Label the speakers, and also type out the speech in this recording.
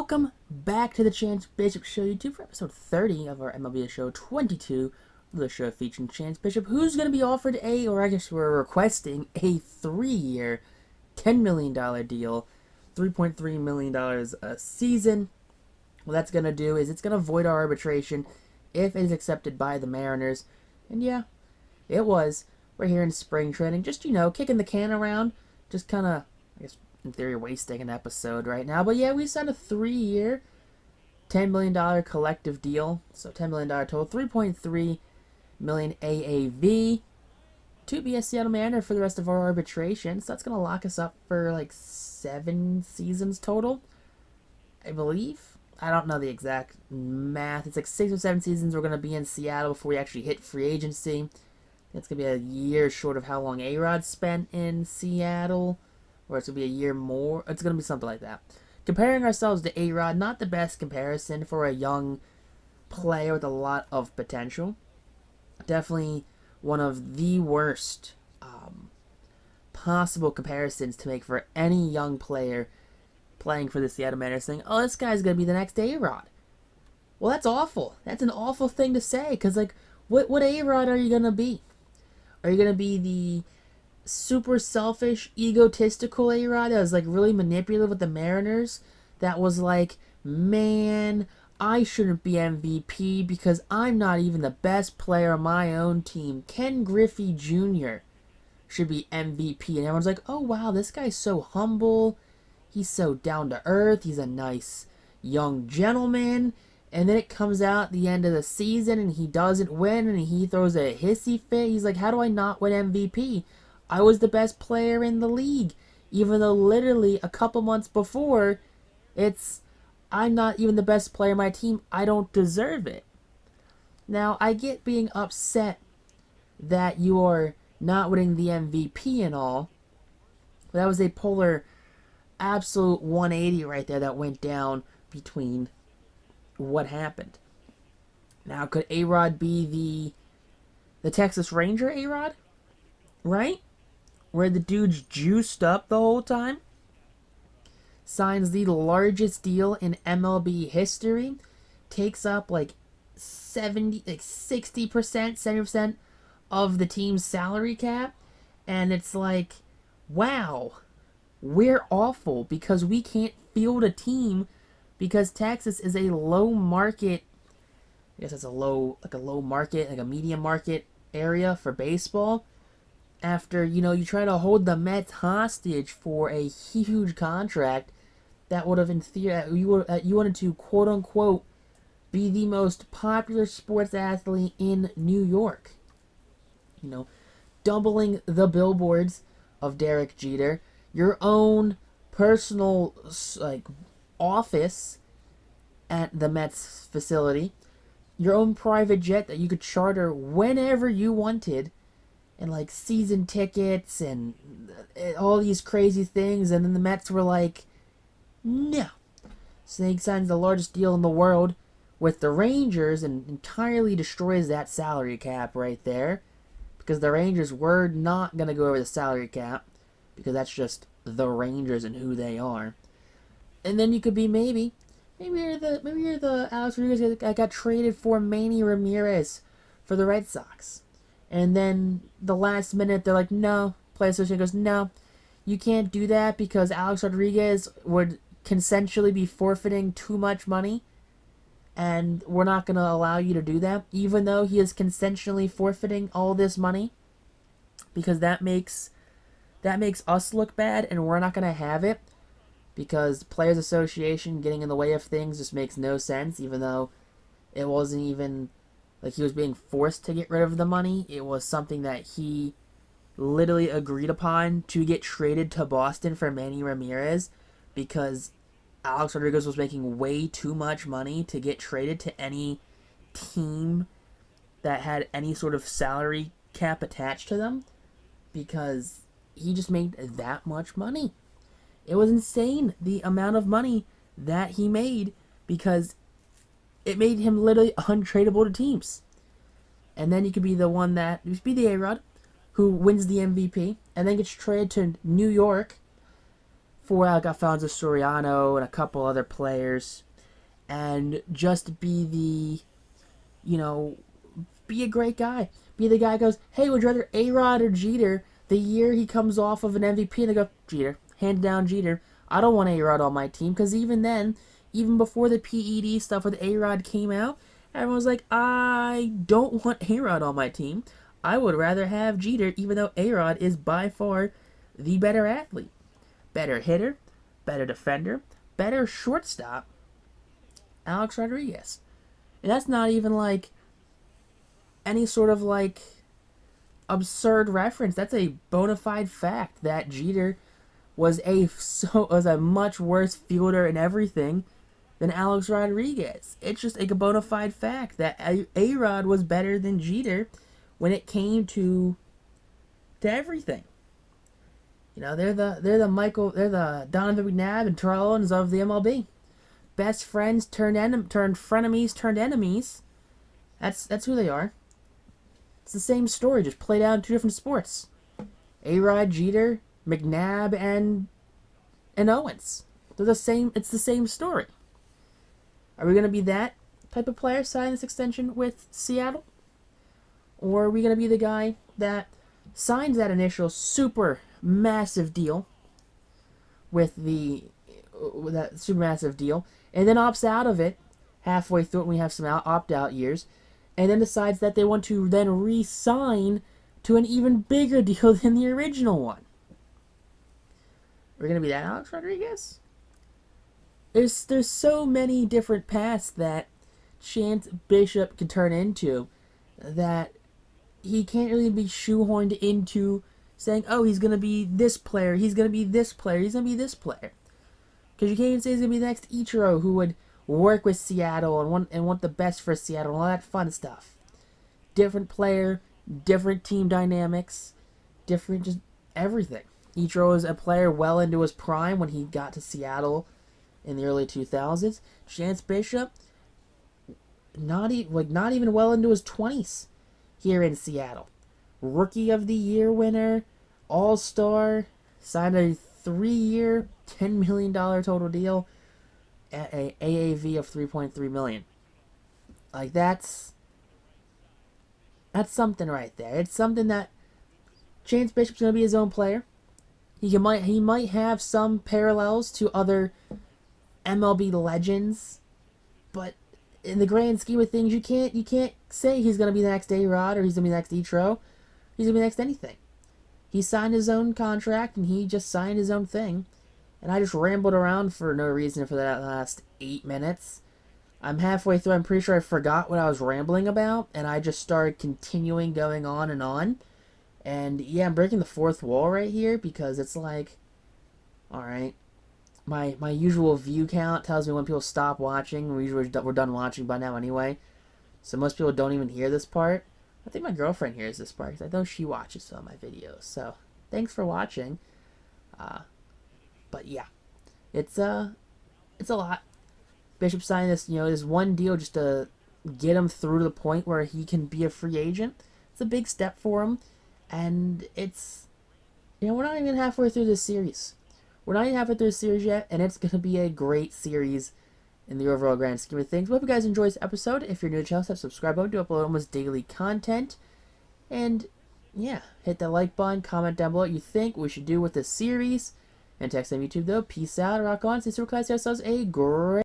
Speaker 1: welcome back to the Chance Bishop Show YouTube for episode 30 of our MLB Show 22, the show featuring Chance Bishop, who's going to be offered or I guess we're requesting a 3-year, $10 million deal, $3.3 million a season. What that's going to do is it's going to void our arbitration if it is accepted by the Mariners. And yeah, it was. We're here in spring training, just, kicking the can around, just kind of, I guess, in theory, wasting an episode right now. But yeah, we signed a 3-year, $10 million collective deal. So $10 million total, $3.3 million AAV to be a Seattle Mariner for the rest of our arbitration. So that's going to lock us up for like 7 seasons total, I believe. I don't know the exact math. It's like 6 or 7 seasons we're going to be in Seattle before we actually hit free agency. It's going to be a year short of how long A-Rod spent in Seattle. Or it's going to be a year more. It's going to be something like that. Comparing ourselves to A-Rod, not the best comparison for a young player with a lot of potential. Definitely one of the worst possible comparisons to make for any young player playing for the Seattle Mariners, saying, oh, this guy's going to be the next A-Rod. Well, that's awful. That's an awful thing to say, because, like, what A-Rod are you going to be? Are you going to be the super selfish, egotistical A-Rod that was, like, really manipulative with the Mariners? That was like, man, I shouldn't be MVP because I'm not even the best player on my own team. Ken Griffey Jr. should be MVP. And everyone's like, oh, wow, this guy's so humble. He's so down to earth. He's a nice young gentleman. And then it comes out at the end of the season and he doesn't win and he throws a hissy fit. He's like, how do I not win MVP? I was the best player in the league. Even though literally a couple months before, I'm not even the best player on my team. I don't deserve it. Now, I get being upset that you are not winning the MVP and all. But that was a polar absolute 180 right there that went down between what happened. Now, could A-Rod be the Texas Ranger A-Rod? Right? Where the dude's juiced up the whole time? Signs the largest deal in MLB history. Takes up like 60%, 70% of the team's salary cap. And it's like, wow, we're awful because we can't field a team because Texas is a low market, I guess it's a low market, like a medium market area for baseball. After, you try to hold the Mets hostage for a huge contract that would have, in theory, you wanted to, quote unquote, be the most popular sports athlete in New York. Doubling the billboards of Derek Jeter, your own personal, like, office at the Mets facility, your own private jet that you could charter whenever you wanted, and like season tickets and all these crazy things. And then the Mets were like, no. So he signs the largest deal in the world with the Rangers and entirely destroys that salary cap right there, because the Rangers were not going to go over the salary cap because that's just the Rangers and who they are. And then you could be maybe you're the Alex Rodriguez that got traded for Manny Ramirez for the Red Sox. And then the last minute they're like, no. Player Association goes, no, you can't do that because Alex Rodriguez would consensually be forfeiting too much money, and we're not going to allow you to do that, even though he is consensually forfeiting all this money, because that makes us look bad, and we're not going to have it. Because Players Association getting in the way of things just makes no sense, even though it wasn't even like he was being forced to get rid of the money. It was something that he literally agreed upon to get traded to Boston for Manny Ramirez, because Alex Rodriguez was making way too much money to get traded to any team that had any sort of salary cap attached to them, because he just made that much money. It was insane, the amount of money that he made, because it made him literally untradeable to teams. And then you could be the one that, you could be the A-Rod, who wins the MVP, and then gets traded to New York for like Alfonso Soriano and a couple other players, and just be be a great guy. Be the guy who goes, hey, would you rather A-Rod or Jeter? The year he comes off of an MVP, and they go, Jeter, hand down Jeter. I don't want A-Rod on my team, because even then, even before the PED stuff with A-Rod came out, everyone was like, I don't want A-Rod on my team. I would rather have Jeter, even though A-Rod is by far the better athlete. Better hitter, better defender, better shortstop, Alex Rodriguez. And that's not even like any sort of like absurd reference. That's a bona fide fact that Jeter was a much worse fielder and everything than Alex Rodriguez. It's just a bona fide fact that A-Rod was better than Jeter when it came to everything. They're the Donovan McNabb and Terrell Owens of the MLB. Best friends turned frenemies turned enemies. That's who they are. It's the same story, just played out in two different sports. A-Rod, Jeter, McNabb, and Owens. They're the same. It's the same story. Are we gonna be that type of player signing this extension with Seattle, or are we gonna be the guy that signs that initial super massive deal with that super massive deal, and then opts out of it halfway through it when we have some opt-out years, and then decides that they want to then re-sign to an even bigger deal than the original one? We're going to be that Alex Rodriguez? There's so many different paths that Chance Bishop can turn into that he can't really be shoehorned into saying, oh, he's going to be this player, he's going to be this player, he's going to be this player. Because you can't even say he's going to be the next Ichiro who would work with Seattle and want the best for Seattle and all that fun stuff. Different player, different team dynamics, different just everything. Ichiro was a player well into his prime when he got to Seattle in the early 2000s. Chance Bishop, not even well into his 20s here in Seattle. Rookie of the Year winner, All-Star, signed a 3-year, $10 million total deal at a AAV of $3.3 million. Like, that's something right there. It's something that Chance Bishop's going to be his own player. He might have some parallels to other MLB legends, but in the grand scheme of things, you can't say he's going to be the next A-Rod or he's going to be the next Ichiro. He's going to be the next anything. He signed his own contract, and he just signed his own thing. And I just rambled around for no reason for that last 8 minutes. I'm halfway through. I'm pretty sure I forgot what I was rambling about, and I just started continuing going on and on. And yeah, I'm breaking the fourth wall right here because it's like, alright, my usual view count tells me when people stop watching. We're done watching by now anyway. So most people don't even hear this part. I think my girlfriend hears this part because I know she watches some of my videos. So thanks for watching. But yeah, it's a lot. Bishop signed this one deal just to get him through to the point where he can be a free agent. It's a big step for him, and it's we're not even halfway through this series. We're not even halfway through the series yet, and it's gonna be a great series in the overall grand scheme of things. Hope you guys enjoyed this episode. If you're new to the channel, hit subscribe button to upload almost daily content, and yeah, hit that like button, comment down below what you think we should do with this series. And text on YouTube though. Peace out, rock on, stay super classy, ourselves a great